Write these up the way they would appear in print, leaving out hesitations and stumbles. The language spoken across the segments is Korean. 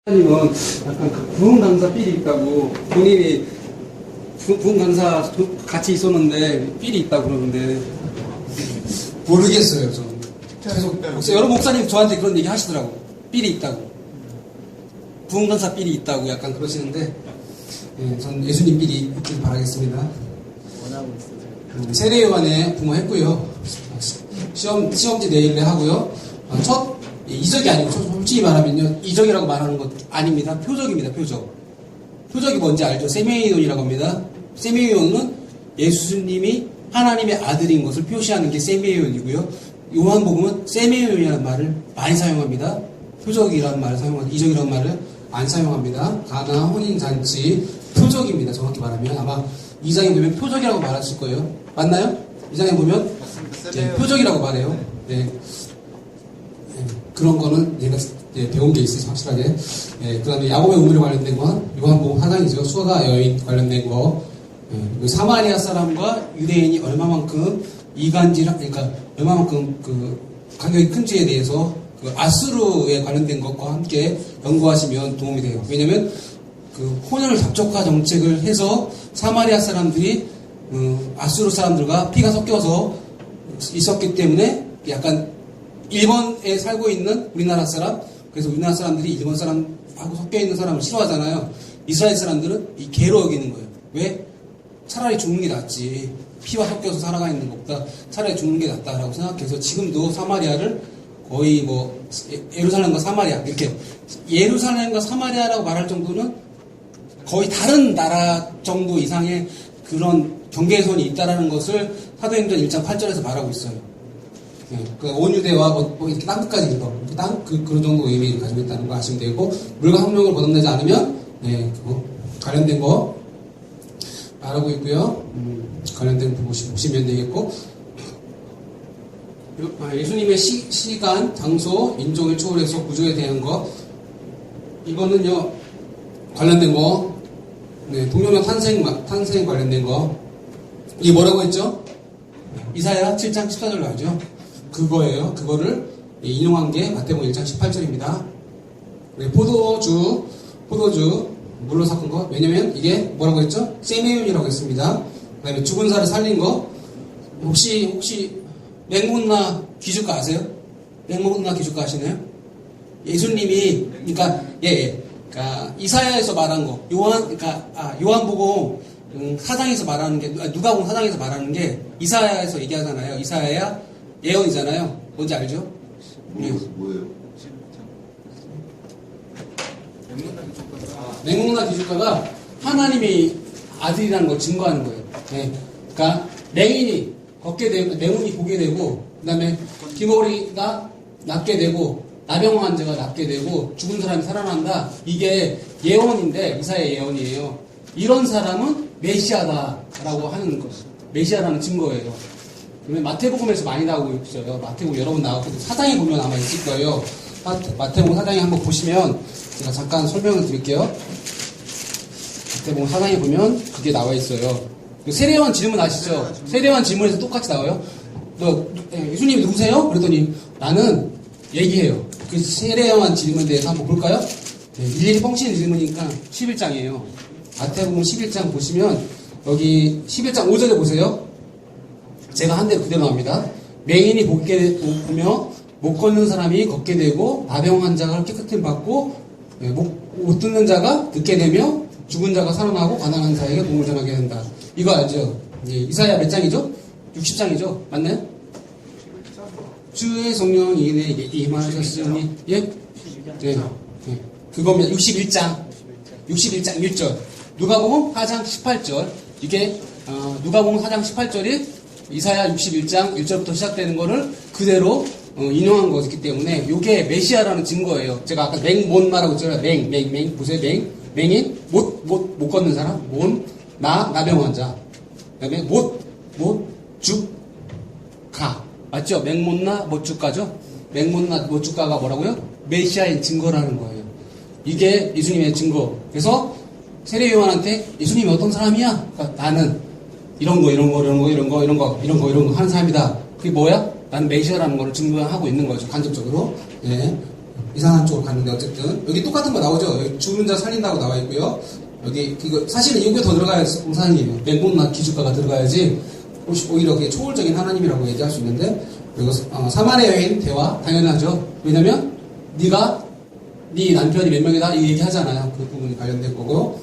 님은 약간 그 부흥 강사 삘이 있다고 본인이 부흥 강사 같이 있었는데 삘이 있다고 그러는데 모르겠어요, 저는. 계속 여러 목사님 저한테 그런 얘기 하시더라고. 삘이 있다고. 부흥 강사 삘이 있다고 약간 그러시는데 예, 전 예수님 삘이 있길 바라겠습니다. 세례요한에 부모했고요. 시험지 내일에 하고요. 첫 이적이 아니고 솔직히 말하면요, 이적이라고 말하는 것 아닙니다. 표적입니다. 표적이 뭔지 알죠? 세미온이라고 합니다. 세미온은 예수님이 하나님의 아들인 것을 표시하는 게 세미온이고요. 요한복음은 세미온이라는 말을 많이 사용합니다. 표적이라는 말을 사용합니다. 이적이라는 말을 안 사용합니다. 가나 혼인잔치 표적입니다. 정확히 말하면 아마 2장에 보면 표적이라고 말하실 거예요. 맞나요? 2장에 보면 네, 표적이라고 말해요. 네. 그런 거는 얘가 배운 게 있어요, 확실하게. 그 다음에 야곱의 우물에 관련된 건 요한복음 4장이죠. 수가 여인 관련된 거. 사마리아 사람과 유대인이 얼마만큼 그러니까 얼마만큼 그 간격이 큰지에 대해서 그 아수르에 관련된 것과 함께 연구하시면 도움이 돼요. 왜냐면 그 혼혈 잡족화 정책을 해서 사마리아 사람들이 아수르 사람들과 피가 섞여서 있었기 때문에 약간 일본에 살고 있는 우리나라 사람, 그래서 우리나라 사람들이 일본 사람하고 섞여 있는 사람을 싫어하잖아요. 이스라엘 사람들은 이 개로 여기는 거예요. 왜? 차라리 죽는 게 낫지. 피와 섞여서 살아가는 것보다 차라리 죽는 게 낫다라고 생각해서 지금도 사마리아를 거의 뭐 예루살렘과 사마리아 이렇게 예루살렘과 사마리아라고 말할 정도는 거의 다른 나라 정도 이상의 그런 경계선이 있다라는 것을 사도행전 1장 8절에서 말하고 있어요. 네, 그 온유대와 뭐 이렇게 땅끝까지 이거 그런 정도 의미를 가지고 있다는 거 아시면 되고, 물과 학력을 거듭내지 않으면 그거 관련된 거 말하고 있고요. 관련된 거 보시면 되겠고, 예수님의 시간, 장소, 인종을 초월해서 구조에 대한 거, 이거는요 관련된 거, 동료명 탄생 관련된 거, 이게 뭐라고 했죠? 이사야 7장 14절로 하죠. 그거예요. 그거를 인용한 게 마태복음 1장 18절입니다. 포도주 물로 섞은 거. 왜냐면 이게 뭐라고 했죠? 세미온이라고 했습니다. 그 다음에 죽은 사를 살린 거. 혹시 맹문나 기죽가 아세요? 맹문나 기죽가 아시나요? 예수님이 그러니까 이사야에서 말한 거, 요한복음 4장에서 말하는 게, 누가복음 4장에서 말하는 게 이사야에서 얘기하잖아요. 이사야야 예언이잖아요. 뭔지 알죠? 뭐예요? 맹문나 기죽가가 하나님의 아들이라는 걸 증거하는 거예요. 네. 그러니까 맹인이 걷게 되고, 맹인이 보게 되고, 그 다음에 기머리가 낫게 되고, 나병 환자가 낫게 되고, 죽은 사람이 살아난다. 이게 예언인데, 이사야의 예언이에요. 이런 사람은 메시아다라고 하는 것, 메시아라는 증거예요. 그러면 마태복음에서 많이 나오고 있어요. 마태복음 여러 번 나왔고, 사장에 보면 아마 있을 거예요. 마태복음 사장에 한번 보시면 제가 잠깐 설명을 드릴게요. 마태복음 사장에 보면 그게 나와 있어요. 세례요한 질문 아시죠? 세례요한 질문에서 똑같이 나와요. 예수님이 누구세요? 그랬더니 나는 얘기해요. 그 세례요한 질문에 대해서 한번 볼까요? 일일이 뻥치는 질문이니까 11장이에요. 마태복음 11장 보시면 여기 11장 5절에 보세요. 제가 한 대로 그대로 나옵니다. 맹인이 보며 못 걷는 사람이 걷게 되고, 나병 환자가 깨끗함 받고, 못 듣는 자가 듣게 되며, 죽은 자가 살아나고, 가난한 자에게 복음을 전하게 된다. 이거 알죠? 이사야 몇 장이죠? 60장이죠? 맞나요? 주의 성령이 내게 임하셨으니, 예? 네. 그거면 61장 1절. 누가복음 4장 18절. 이게 누가복음 4장 18절이 이사야 61장 1절부터 시작되는 거를 그대로 인용한 거기 때문에 이게 메시아라는 증거예요. 제가 아까 맹몬나라고 했잖아요. 맹 보세요. 맹인 못 걷는 사람, 나병 환자. 그다음에 죽가 맞죠? 맹몬나 못죽가죠? 맹몬나 못죽가가 뭐라고요? 메시아의 증거라는 거예요. 이게 예수님의 증거. 그래서 세례 요한한테 예수님이 어떤 사람이야? 그러니까 나는 이런 거 하는 사람이다. 그게 뭐야? 나는 메시아라는 거를 증명하고 있는 거죠. 간접적으로. 네. 이상한 쪽으로 갔는데 어쨌든 여기 똑같은 거 나오죠. 여기 죽은 자 살린다고 나와 있고요. 여기 이거 사실은 이게 더 들어가야 공사님이에요. 맹목나 기주가가 들어가야지 오히려 그게 초월적인 하나님이라고 얘기할 수 있는데 그리고 사마리아 여인 대화 당연하죠. 왜냐면 네가 네 남편이 몇 명이다 이 얘기하잖아요. 그 부분이 관련된 거고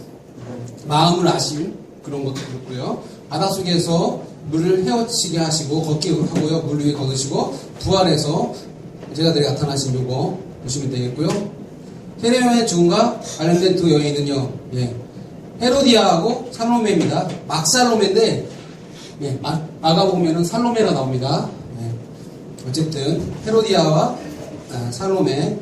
마음을 아실 그런 것도 그렇고요. 바닷속에서 물을 헤엄치게 하시고 걷게 하고요. 물 위에 걸으시고 부활해서 제자들이 나타나신 요거 보시면 되겠고요. 헤롯의 죽음과 관련된 두 여인은요. 예. 헤로디아하고 살로메입니다. 막살로메인데 예. 마가복음에는 살로메가 나옵니다. 예. 어쨌든 헤로디아와 살로메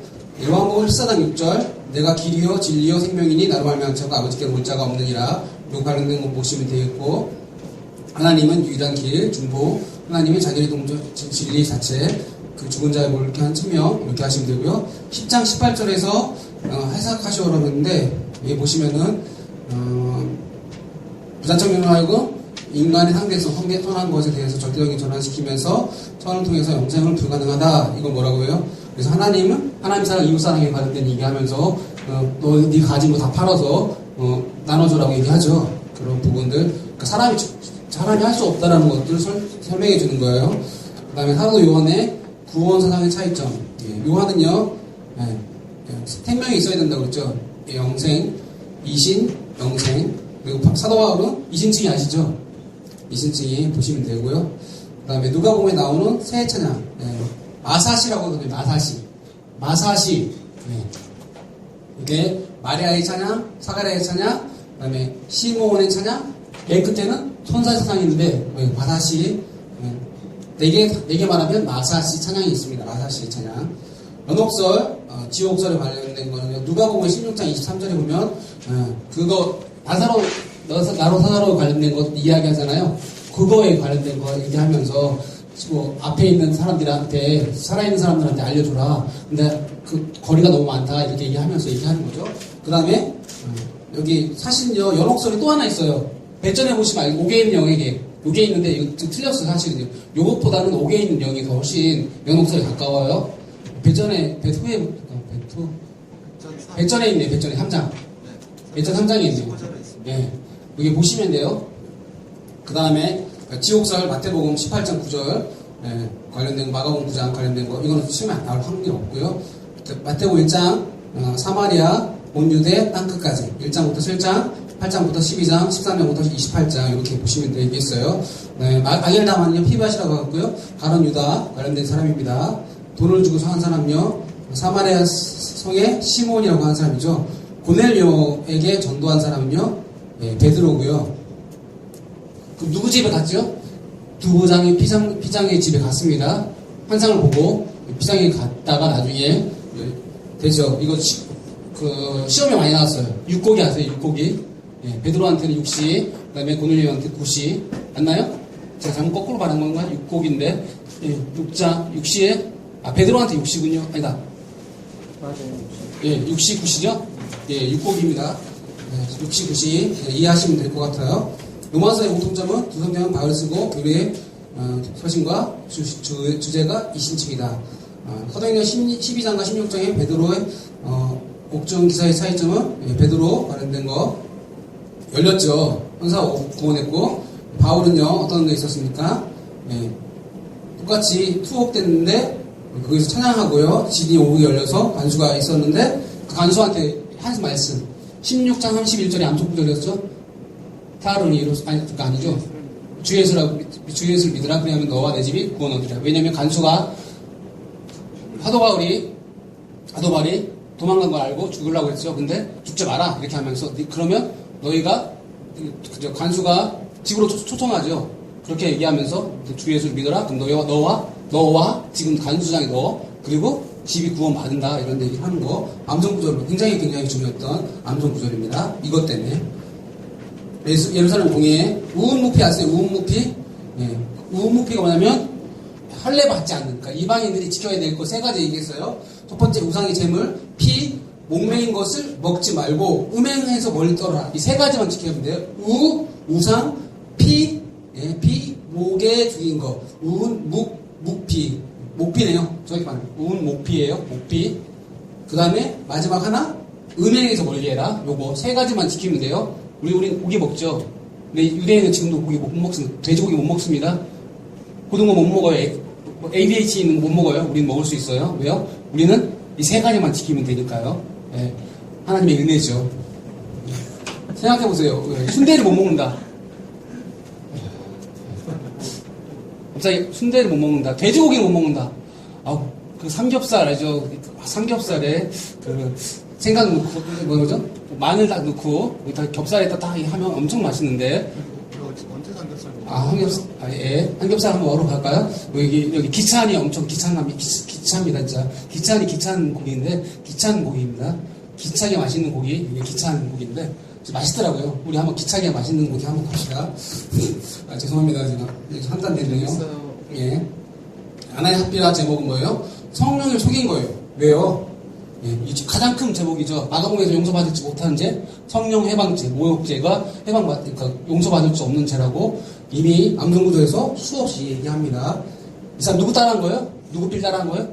요한복음 14장 6절 내가 길이요 진리요 생명이니 나로 말미암아 아버지께 올 자가 없느니라 요 관련된 거 보시면 되겠고 하나님은 유일한 길 중보 하나님이 자기의 동조 진리 자체 그 죽은 자의 몸을 이렇게 한 측면 이렇게 하시면 되고요. 10장 18절에서 해석하시오라고 했는데 여기 보시면은 부자청년으로 하여금 인간의 상대성, 선한 것에 대해서 절대적인 전환시키면서 선을 통해서 영생을 불가능하다. 이건 뭐라고 해요? 그래서 하나님은 하나님 사랑, 이웃 사랑에 관련된 얘기하면서 너 네 가진 거 다 팔아서 나눠줘라고 얘기하죠. 그런 부분들 그러니까 사람이 할 수 없다라는 것들을 설명해 주는 거예요. 그 다음에 사도 요한의 구원 사상의 차이점. 예, 요한은요 생명이 있어야 된다고 그랬죠. 예, 영생, 이신, 영생. 그리고 사도 바울은 이신칭이 아시죠? 이신칭이 보시면 되고요. 그 다음에 누가복음에 나오는 새 찬양. 예, 마사시라고 하거든요. 마사시. 예. 이게 마리아의 찬양, 사가랴의 찬양, 그 다음에 시므온의 찬양. 맨 끝에는 천사의 찬양이 있는데 마사시. 네 개 말하면 마사시 찬양이 있습니다. 마사시 찬양. 연옥설, 지옥설에 관련된 거는 누가복음 16장 23절에 보면 그거 나로 사사로 관련된 것 이야기하잖아요. 그거에 관련된 거 얘기하면서 뭐 앞에 있는 사람들한테 살아있는 사람들한테 알려줘라. 근데 그 거리가 너무 많다 이렇게 얘기하면서 얘기하는 거죠. 그 다음에 여기 사실은요 연옥설이 또 하나 있어요. 배전에 보시면 옥에 있는 영에게 요게 있는데 이거 좀 틀렸어요 사실은요. 요것보다는 옥에 있는 영이 더 훨씬 연옥설에 가까워요. 배전에 배전에 있네. 배전에 3장. 배전 3장에 있네요. 예. 여기 보시면 돼요. 그 다음에 지옥설 마태복음 18장 9절 예, 관련된 거, 마가복음 9장 관련된 거 이거는 치면 나올 확률이 없고요. 마태복음 1장 사마리아 온 유대 땅끝까지 1장부터 7장 8장부터 12장 13장부터 28장 이렇게 보시면 되겠어요. 네, 마겔다만은요 피바시라고 하고요. 가론 유다 관련된 사람입니다. 돈을 주고 한 사람요 사마리아 성의 시몬이라고 하는 사람이죠. 고넬료에게 전도한 사람은요 예, 베드로고요. 그럼 누구 집에 갔죠? 두부장이 피장의 집에 갔습니다. 환상을 보고 피장에 갔다가 나중에 되죠. 이거 시험에 많이 나왔어요. 육고기 아세요? 육고기. 예, 베드로한테는 6시, 그 다음에 고넬료한테 9시. 맞나요? 제가 잘못 거꾸로 말한 건가? 육고기인데 예, 6시에 베드로한테 6시군요. 아니다. 맞아요. 예, 6시 9시죠? 예, 육고기입니다. 예, 6시 9시 예, 이해하시면 될 것 같아요. 로마서의 공통점은 두 성경은 바울이 쓰고 교리의 서신과 주제가 이신칭이다. 사도행전 12장과 16장의 베드로의 옥중 기사의 차이점은 예, 베드로 관련된 거 열렸죠. 헌사 구원했고 바울은요 어떤 게 있었습니까? 예, 똑같이 투옥됐는데 거기서 찬양하고요. 진이 오후에 열려서 간수가 있었는데 그 간수한테 한 말씀 16장 31절에 암송 구절이었죠. 타르니 이로스 아니죠. 주 예수를 믿으라. 그러면 너와 내 집이 구원 얻으리라. 왜냐면 간수가 사도 바울이 도망간 걸 알고 죽으려고 했죠. 근데 죽지 마라 이렇게 하면서 그러면 너희가 간수가 집으로 초청하죠. 그렇게 얘기하면서 주 예수를 믿어라. 그럼 너와 지금 간수장이 너 그리고 집이 구원받는다 이런 얘기를 하는 거 암송구절로 굉장히 중요했던 암송구절입니다. 이것 때문에 예루살렘 동해에 우은무피 아세요? 우은무피? 예. 우은무피가 뭐냐면 할례 받지 않는 그러니까 이방인들이 지켜야 될 거 세 가지 얘기했어요. 첫 번째 우상의 제물, 피, 목매인 것을 먹지 말고 음행해서 멀리 떨어라. 이 세 가지만 지켜야 돼요. 우상, 피, 예, 피, 목에 죽인 거. 묵피. 목피네요. 저기 말하면. 목피예요. 목피. 그 다음에 마지막 하나, 음행에서 멀리해라. 요거 세 가지만 지키면 돼요. 우리 고기 먹죠. 근데 유대인은 지금도 고기 못 먹습니다. 돼지고기 못 먹습니다. 고등어 못 먹어요. ADH 있는 거 못 먹어요. 우리는 먹을 수 있어요. 왜요? 우리는 이 세 가지만 지키면 되니까요. 예. 하나님의 은혜죠. 생각해보세요. 순대를 못 먹는다. 갑자기 순대를 못 먹는다. 돼지고기를 못 먹는다. 그 삼겹살 알죠? 삼겹살에 그 생강 넣고 뭐죠? 마늘 딱 넣고 여기다 겹살에다 딱 하면 엄청 맛있는데. 언제 삼겹살 먹어? 삼겹살. 예. 삼겹살 한번 먹으러 갈까요? 여기 기찬이 엄청 기찬입니다, 진짜. 기찬 고기인데 기찬 고기입니다. 기차게 맛있는 고기, 이게 기찬 고기인데 맛있더라고요. 우리 한번 기차게 맛있는 고기 한번 갑시다. 죄송합니다, 제가 한잔 됐네요. 예. 아나의 합비라 제목은 뭐예요? 성령을 속인 거예요. 왜요? 예, 가장 큰 제목이죠. 마가복음에서 용서받을지 못하는 죄, 성령 해방죄, 모욕죄가 그러니까 용서받을 수 없는 죄라고 이미 암송구조에서 수없이 얘기합니다. 이 사람 누구 따라한 거예요? 누구 삐를 따라한 거예요?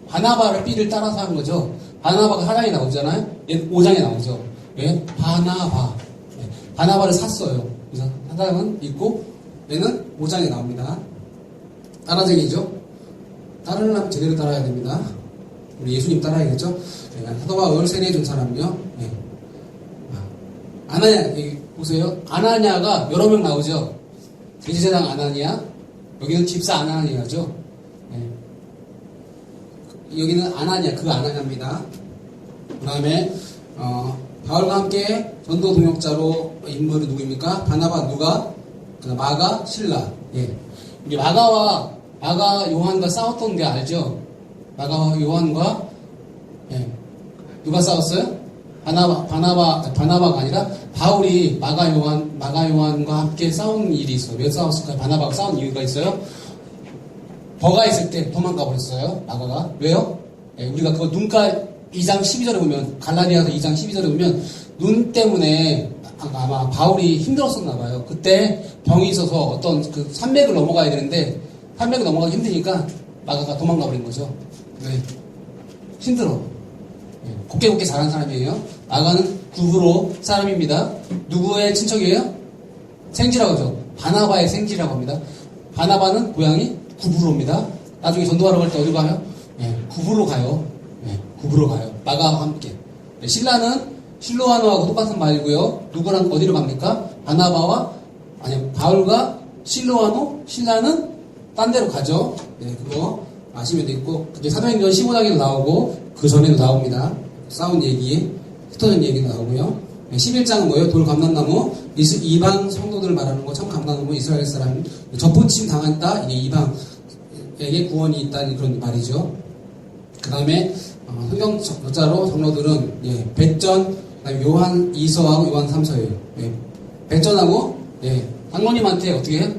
바나바를 삐를 따라서 한 거죠. 바나바가 4장에 나오잖아요. 5장에 나오죠. 왜? 바나바. 네. 바나바를 샀어요. 그래서 4장은 있고 얘는 5장에 나옵니다. 따라쟁이죠. 따르려면 제대로 따라야 됩니다. 우리 예수님 따라야겠죠. 네. 사도 바울 세례해준 사람이요. 네. 아나냐 보세요. 아나냐가 여러 명 나오죠. 제사장 아나니아, 여기는 집사 아나니아죠. 여기는 아나니아, 그 아나니아입니다. 그 다음에, 바울과 함께 전도 동역자로 인물이 누구입니까? 바나바, 누가? 마가, 실라. 예. 우리 마가 요한과 싸웠던 게 알죠? 마가 요한과, 예. 누가 싸웠어요? 바나바가 아니라, 바울이 마가 요한과 함께 싸운 일이 있어요. 왜 싸웠을까요? 바나바가 싸운 이유가 있어요? 버가 있을 때 도망가 버렸어요. 마가가. 왜요? 예, 우리가 그거 눈가 2장 12절에 보면, 갈라디아서 2장 12절에 보면 눈 때문에 아마 바울이 힘들었었나 봐요. 그때 병이 있어서 어떤 그 산맥을 넘어가야 되는데 산맥을 넘어가기 힘드니까 마가가 도망가 버린 거죠. 네. 힘들어. 예, 곱게 자란 사람이에요. 마가는 구브로 사람입니다. 누구의 친척이에요? 생지라고 하죠. 바나바의 생지라고 합니다. 바나바는 고향이 구브로입니다. 나중에 전도하러 갈 때 어디 가요? 예, 구브로 가요. 예, 구브로 가요. 마가와 함께. 예, 신라는 실로아노하고 똑같은 말이고요. 누구랑 어디로 갑니까? 바울과 실로아노, 신라는 딴 데로 가죠. 네, 그거 아시면 되겠고. 사도행전 15장에도 나오고, 그 전에도 나옵니다. 싸운 얘기, 흩어진 얘기도 나오고요. 11장은 뭐예요? 돌 감람나무. 이방 성도들을 말하는 거, 참 감람나무 이스라엘 사람 접붙임 당했다. 이게 이방에게 구원이 있다는 그런 말이죠. 그 다음에 성경 저자로 성로들은 배전, 그다음에 요한 2서하고 요한 3서예요. 배전하고 장로님한테 어떻게 해요?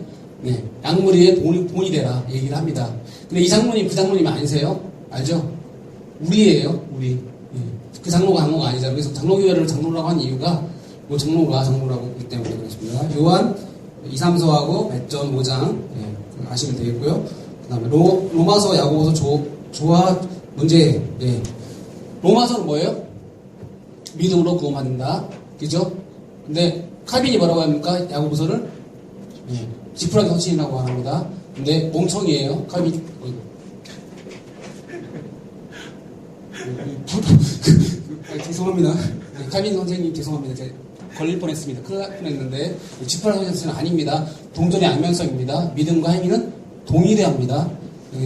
양무리의 본이 되라 얘기를 합니다. 근데 이 장로님 그 장로님이 아니세요? 알죠? 우리예요. 우리. 그 장로가 아니잖아요. 그래서 장로교회를 장로라고 한 이유가 장로가 장로라고 했기 때문에 그렇습니다. 요한 2, 3서하고 배전 5장 아시면 되겠고요. 그 다음에 로마서, 야고보서, 조화 문제. 로마서는 뭐예요? 믿음으로 구원받는다. 그죠? 근데 칼빈이 뭐라고 합니까? 야고보서를 지푸라기 헌신이라고 합니다. 근데 멍청이에요. 칼빈. 죄송합니다. 칼빈 선생님 죄송합니다. 제가 걸릴 뻔했습니다. 큰일 날 뻔했는데 지푸라기 헌신은 아닙니다. 동전의 양면성입니다. 믿음과 행위는 동일해합니다.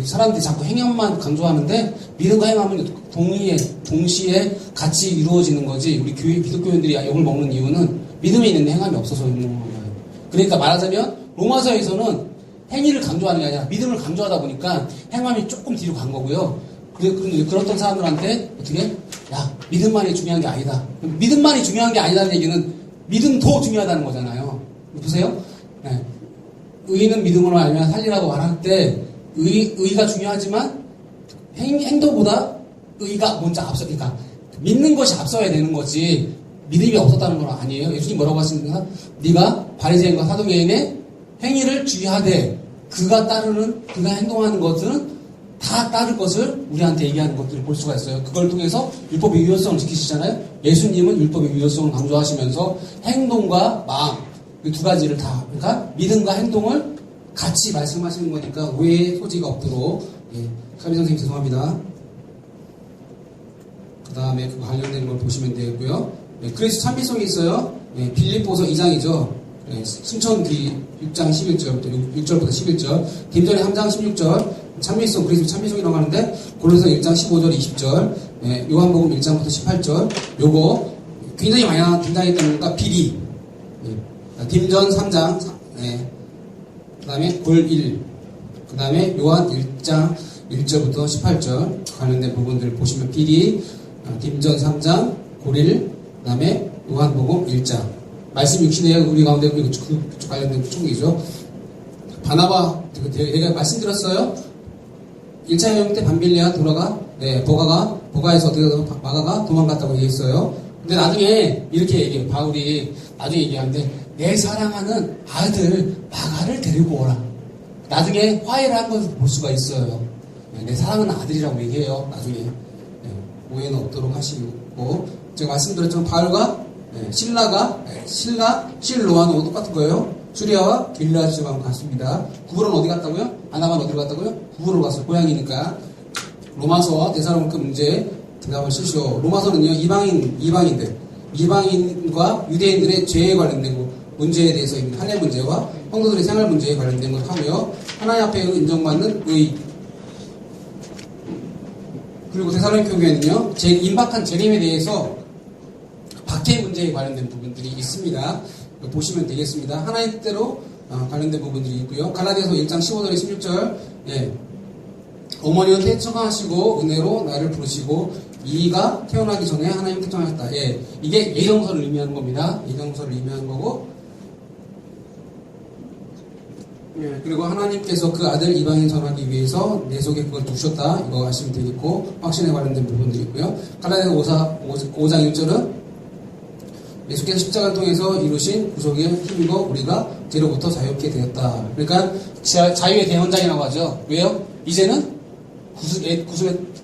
사람들이 자꾸 행함만 강조하는데 믿음과 행함은 동시에 같이 이루어지는 거지. 우리 기독교인들이 욕을 먹는 이유는 믿음이 있는데 행함이 없어서 욕을 먹는 거예요. 그러니까 말하자면 로마서에서는 행위를 강조하는 게 아니라 믿음을 강조하다 보니까 행함이 조금 뒤로 간 거고요. 그렇던 사람들한테 어떻게? 믿음만이 중요한 게 아니다. 믿음만이 중요한 게 아니라는 얘기는 믿음도 중요하다는 거잖아요. 보세요. 의인은 믿음으로 알면 살리라고 말할 때 의가 중요하지만 행동보다 의가 먼저 그러니까 믿는 것이 앞서야 되는 거지 믿음이 없었다는 건 아니에요. 예수님 뭐라고 하십니까? 네가 바리새인과 사두개인의 행위를 주의하되 그가 행동하는 것들은 다 따를 것을 우리한테 얘기하는 것들을 볼 수가 있어요. 그걸 통해서 율법의 유효성을 지키시잖아요. 예수님은 율법의 유효성을 강조하시면서 행동과 마음 이 두 가지를 다 그러니까 믿음과 행동을 같이 말씀하시는 거니까 오해의 소지가 없도록 카미 선생님 죄송합니다. 그 다음에 그 관련된 걸 보시면 되고요. 그리스도 참미성이 있어요. 빌립보서 2장이죠. 승천 뒤 6장 11절부터 6절부터 11절, 김전의 3장 16절, 참미성, 그리스도 참미성이라고 하는데, 고린도서 1장 15절 20절, 요한복음 1장부터 18절, 요거 굉장히 많이 등장했던 거니까 비리, 딤전 3장, 그 다음에 골 1, 그 다음에 요한 1장 1절부터 18절 관련된 부분들 보시면 비리, 딤전 3장, 골 1, 그 다음에 요한복음 1장. 말씀 육신의 우리 가운데 그쪽 관련된 총이죠. 바나바, 제가 말씀드렸어요. 1차 여행 때 밤빌리아 돌아가, 보가에서 어떻게 마가가 도망갔다고 얘기했어요. 근데 나중에 이렇게 얘기해요. 바울이 나중에 얘기하는데, 내 사랑하는 아들 마가를 데리고 오라. 나중에 화해를 한 것을 볼 수가 있어요. 내 사랑하는 아들이라고 얘기해요. 나중에. 오해는 없도록 하시고, 제가 말씀드렸지만 바울과 실로와는 똑같은 거예요. 수리아와 길르앗 지방 갔습니다. 구브로는 어디 갔다고요? 아나만 어디로 갔다고요? 구브로로 갔어요. 고향이니까. 로마서와 데살로니가 문제 대답을 쓰시오. 로마서는요, 이방인과 유대인들의 죄에 관련된 문제에 대해서 있는 할례 문제와 성도들의 생활 문제에 관련된 것 하고요. 하나님 앞에 인정받는 의. 그리고 데살로니가 교회는요, 임박한 재림에 대해서 박해 문제에 관련된 부분들이 있습니다. 보시면 되겠습니다. 하나님 뜻대로 관련된 부분들이 있고요. 갈라디아서 1장 15절에 16절, 어머니는 태청하시고 은혜로 나를 부르시고 이가 태어나기 전에 하나님 특정하셨다. 이게 예정서를 의미하는 겁니다. 예정서를 의미하는 거고, 그리고 하나님께서 그 아들 이방인 전하기 위해서 내 속에 그걸 두셨다. 이거 아시면 되겠고, 확신에 관련된 부분들이 있고요. 갈라디아서 5장 1절은 예수께서 십자가를 통해서 이루신 구속의 힘이고 우리가 죄로부터 자유케 되었다. 그러니까 자유의 대원장이라고 하죠. 왜요? 이제는 구속에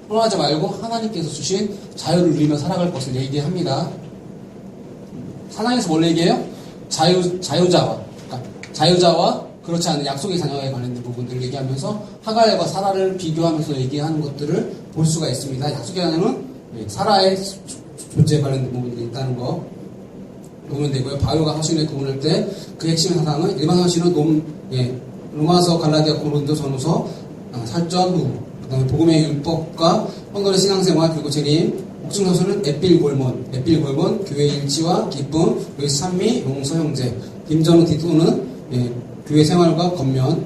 떠나지 말고 하나님께서 주신 자유를 누리며 살아갈 것을 얘기합니다. 사랑에서 뭘 얘기해요? 자유자와 그렇지 않은 약속의 자녀에 관련된 부분들을 얘기하면서 하갈과 사라를 비교하면서 얘기하는 것들을 볼 수가 있습니다. 약속의 자녀는 사라의 존재에 관련된 부분들이 있다는 거 보면 되고요. 바울과 서신을 구분할 때 그 핵심의 사상은 일반 서신은 로마서, 갈라디아, 고린도, 전후서, 살전 후, 그 다음에 복음의 율법과 성도의 신앙생활, 그리고 재림, 복중서술은 에필골몬, 교회의 일치와 기쁨, 교회 산미, 용서, 형제, 김전우, 디토는 교회 생활과 겉면,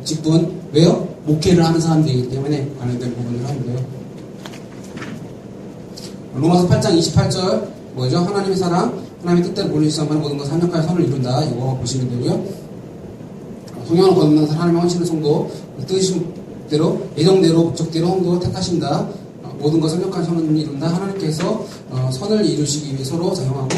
직분, 왜요? 목회를 하는 사람들이기 때문에 관련된 부분을 하는데요. 로마서 8장 28절, 뭐죠? 하나님의 사랑, 하나님의 뜻대로 보내주신 모든 것을 합력하여 선을 이룬다. 이거 보시면 되고요. 성령을 거듭난 하나님의 헌신의 성도, 뜻대로, 예정대로, 목적대로 성도를 택하신다. 모든 것을 합력하여 선을 이룬다. 하나님께서 선을 이루시기 위해 서로 작용하고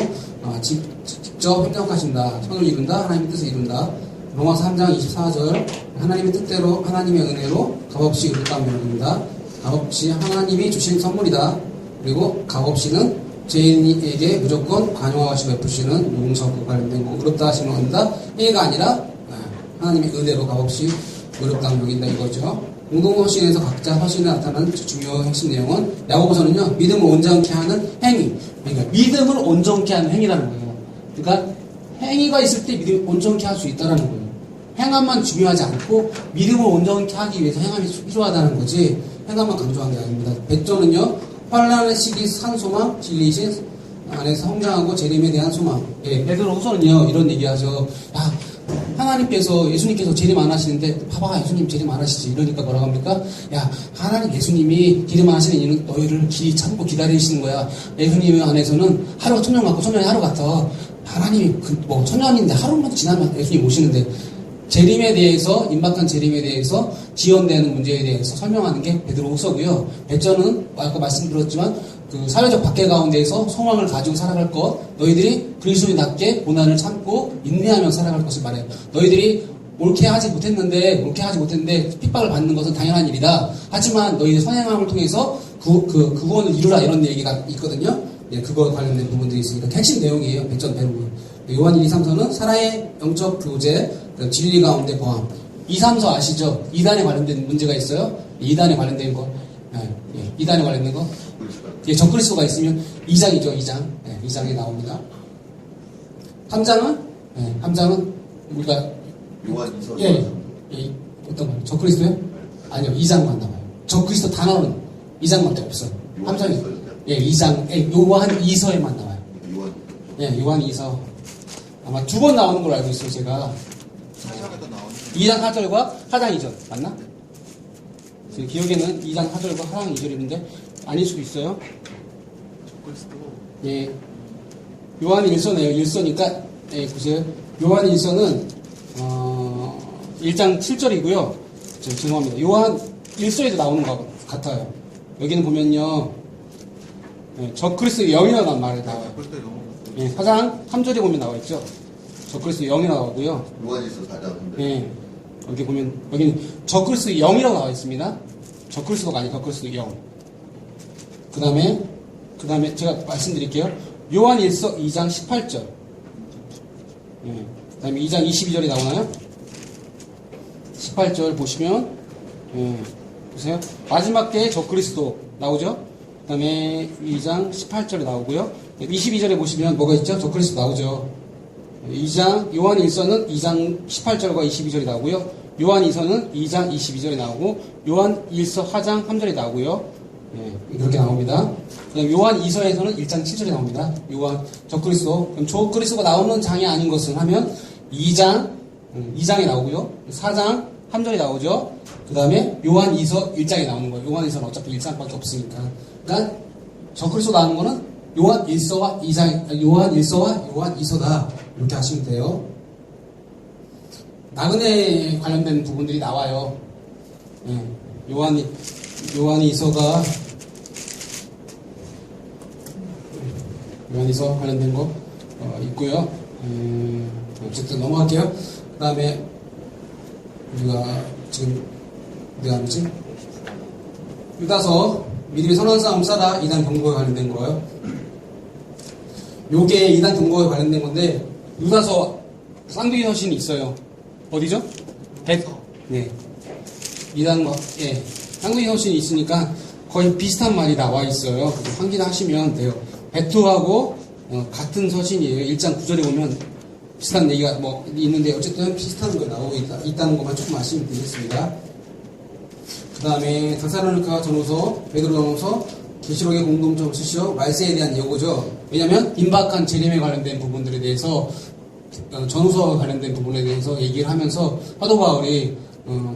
직접 협력하신다. 선을 이룬다. 하나님의 뜻을 이룬다. 로마서 3장 24절, 하나님의 뜻대로, 하나님의 은혜로 값없이 의롭다함을 이룬다. 값없이 하나님이 주신 선물이다. 그리고 값없이는 죄인에게 무조건 관용하시고 베푸시는 용서와 관련된 거, 의롭다 하시는 겁니다. 이해가 아니라 하나님의 은혜로 값없이 의롭다함을 여긴다 이거죠. 공동서신에서 각자 서신에 나타나는 중요 핵심 내용은 야고보서는요, 믿음을 온전케 하는 행위. 그러니까 믿음을 온전케 하는 행위라는 거예요. 그러니까 행위가 있을 때 믿음을 온전케 할 수 있다는 거예요. 행함만 중요하지 않고 믿음을 온전케 하기 위해서 행함이 필요하다는 거지 행함만 강조한 게 아닙니다. 백조는요, 환란의 시기 산소망, 진리신 안에서 성장하고 재림에 대한 소망. 베드로후서는요, 이런 얘기하죠. 야, 하나님께서, 예수님께서 재림 안 하시는데, 봐봐, 예수님 재림 안 하시지. 이러니까 뭐라고 합니까? 야, 하나님 예수님이 재림 안 하시는 이유는 너희를 참고 기다리시는 거야. 예수님 안에서는 하루가 천년 같고 천년이 하루 같아. 하나님이 천년인데 하루만 지나면 예수님 오시는데, 재림에 대해서, 임박한 재림에 대해서, 지연되는 문제에 대해서 설명하는 게 베드로후서고요. 백전은 아까 말씀드렸지만 그 사회적 박해 가운데에서 소망을 가지고 살아갈 것, 너희들이 그리스도인답게 고난을 참고 인내하며 살아갈 것을 말해요. 너희들이 옳게 하지 못했는데 핍박을 받는 것은 당연한 일이다. 하지만 너희의 선행함을 통해서 그 구원을 이루라 이런 얘기가 있거든요. 예, 그거 관련된 부분들이 있으니까 핵심 내용이에요. 백전백론. 요한 1, 2, 3서는 사라의 영적 교제, 진리 가운데 거함. 2, 3서 아시죠? 이단에 관련된 문제가 있어요. 이단에 관련된 거. 이단에 관련된 거. 예, 적그리스도가 있으면 2장이죠. 2장. 2장에 나옵니다. 3장은 우리가 요한이서. 어떤 거? 적그리스도요? 아니요. 2장만 나와요. 적그리스도 단어는 2장밖에 없어요. 3장이. 2장. 요한 2서에만 나와요. 요한 2서. 아마 2번 나오는 걸로 알고 있어요, 제가. 4장에도 나오는 2장 4절과 4장 2절. 맞나? 제 기억에는 2장 4절과 4장 2절인데, 아닐 수도 있어요. 적그리스도. 예. 요한 1서네요. 1서니까, 보세요. 요한 1서는, 1장 7절이고요. 죄송합니다. 요한 1서에도 나오는 것 같아요. 여기는 보면요. 적그리스도 영이라는 말이 나와요. 적그리스도 영어. 예, 4장 3절에 보면 나와 있죠. 적그리스도 영이 나오고요. 요한이서 4장. 예, 여기 보면, 여기는 적그리스도 영이라고 나와 있습니다. 적그리스도가 아니고 적그리스도 영. 그 다음에 제가 말씀드릴게요. 요한 1서 2장 18절. 예, 그 다음에 2장 22절이 나오나요? 18절 보시면, 보세요. 마지막 때에 적그리스도 나오죠? 그 다음에 2장 18절에 나오고요. 22절에 보시면 뭐가 있죠? 적그리스도 나오죠. 요한 1서는 2장 18절과 22절이 나오고요. 요한 2서는 2장 22절이 나오고, 요한 1서 4장 3절이 나오고요. 그렇게 나옵니다. 그다음 요한 2서에서는 1장 7절이 나옵니다. 요한 적그리스도. 그럼 적그리스도가 나오는 장이 아닌 것은 하면 2장에 나오고요. 4장 3절이 나오죠. 그 다음에 요한 2서 1장에 나오는 거예요. 요한 2서는 어차피 1장밖에 없으니까. 그러니까 적그리스도 나오는 거는 요한 1서와 2장, 요한 1서와 요한 2서다. 이렇게 하시면 돼요. 나그네 관련된 부분들이 나와요. 요한 2서가 요한 2서 관련된 거 있고요. 어쨌든 넘어갈게요. 그 다음에 우리가 지금 어디가 하지? 유다서 믿음의 선한 싸움 싸다 2단 경고에 관련된 거예요. 요게 2단 경고에 관련된 건데 유다서 쌍둥이 서신이 있어요. 어디죠? 네. 2단 쌍둥이 서신이 있으니까 거의 비슷한 말이 나와 있어요. 확인하시면 돼요. 베투하고 같은 서신이에요. 1장 9절에 보면 비슷한 얘기가 뭐 있는데 어쨌든 비슷한 거 나오고 있다는 것만 조금 아시면 되겠습니다. 그 다음에 데살로니가 전후서, 베드로 전후서, 계시록의 공동점 쓰시오 말세에 대한 예고죠. 왜냐하면 임박한 재림에 관련된 부분들에 대해서 전후서와 관련된 부분에 대해서 얘기를 하면서 사도 바울이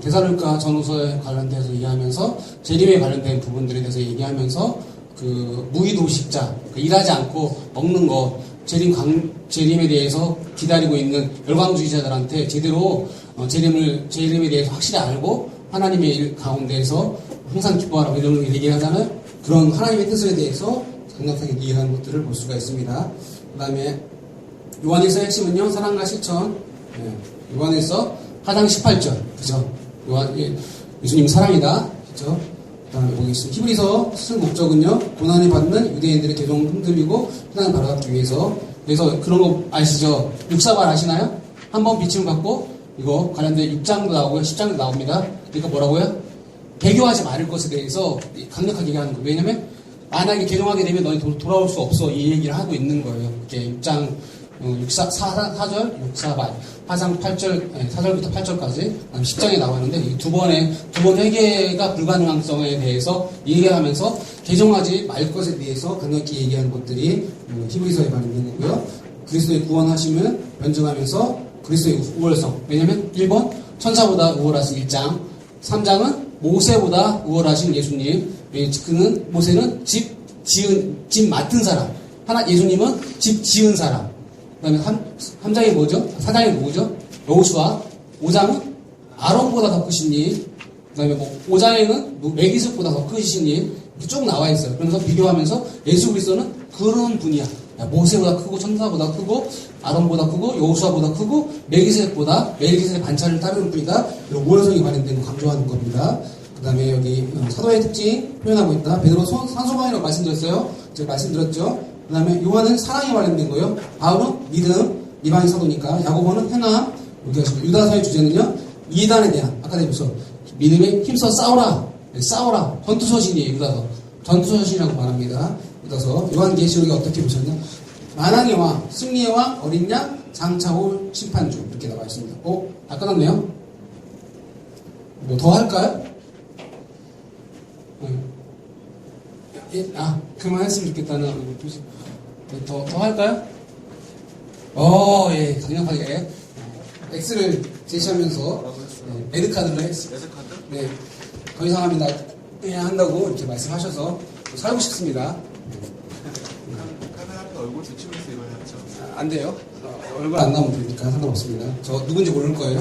데살로니가 전후서에 관련돼서 얘기하면서 재림에 관련된 부분들에 대해서 얘기하면서 그 무기도식자, 일하지 않고 먹는 것, 재림에 대해서 기다리고 있는 열광주의자들한테 제대로 재림에 대해서 확실히 알고 하나님의 일 가운데에서 항상 기뻐하라고 이런 걸 얘기하잖아요. 그런 하나님의 뜻에 대해서 강력하게 이해하는 것들을 볼 수가 있습니다. 그 다음에 요한일서 핵심은요, 사랑과 실천. 요한일서 4장 18절. 그죠? 예수님 사랑이다. 그죠? 그 다음에 보겠습니다. 히브리서 쓸 목적은요, 고난을 받는 유대인들의 개종을 흔들리고 신앙을 바라기 위해서. 그래서 그런 거 아시죠? 육사발 아시나요? 한번 비침을 받고, 이거 관련된 6장도 나오고요, 10장도 나옵니다. 그러니까 뭐라고요? 배교하지 말을 것에 대해서 강력하게 얘기하는 거예요. 왜냐면, 만약에 개종하게 되면 너희 돌아올 수 없어. 이 얘기를 하고 있는 거예요. 이렇게 6장, 4절, 6사발, 4장 8절, 4절부터 8절까지, 10장에 나왔는데, 이 두 번 회개가 불가능성에 대해서 얘기하면서, 개종하지 말 것에 대해서 강력히 얘기하는 것들이, 히브리서에 관련된 거고요. 그리스도의 구원하심을 변증하면서, 그리스도의 우월성. 왜냐면, 1번, 천사보다 우월하신 1장, 3장은 모세보다 우월하신 예수님. 모세는 집 맡은 사람. 예수님은 집 지은 사람. 그 다음에 3장이 뭐죠? 4장이 뭐죠? 여호수아. 5장은 아론보다 더 크신 일. 그 다음에 5장에는 메기스보다 더 크신 일. 이렇게 쭉 나와 있어요. 그러면서 비교하면서 예수 그리스도는 그런 분이야. 야, 모세보다 크고 천사보다 크고 아론보다 크고 여호수아보다 크고 멜기세덱의 반차를 따르는 뿐이다. 이런 우월성이 발현된 거 강조하는 겁니다. 그 다음에 여기 사도의 특징 표현하고 있다. 베드로 산소방이라고 말씀드렸어요. 제가 말씀드렸죠. 그 다음에 요한은 사랑이 발현된 거예요. 바울은 믿음, 이방인 사도니까. 야고보는 행함, 이렇게 하시고 유다서의 주제는요. 이단에 대한 아까 대표서 믿음에 힘써 싸우라. 싸우라. 전투서신이에요. 유다서. 전투서신이라고 말합니다. 유다서. 요한계시록이 어떻게 보셨냐? 만왕의 왕, 승리의 왕, 어린 양, 장차올 심판주 이렇게 나와 있습니다. 다 끝났네요. 뭐 더 할까요? 그만했으면 좋겠다는 더 할까요? 예, 강력하게 X를 제시하면서 레드카드를 했습니다. 레드카드? 네, 더 이상 하면 해야 한다고 이렇게 말씀하셔서 살고 싶습니다. 카메라 앞에 얼굴 비치면서 이걸 해야죠. 안 돼요. 얼굴 안 나오면 되니까 상관없습니다. 저 누군지 모를 거예요.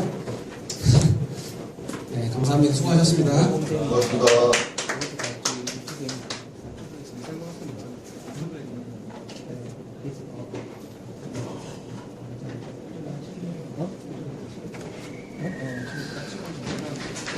네, 감사합니다. 수고하셨습니다. 고맙습니다.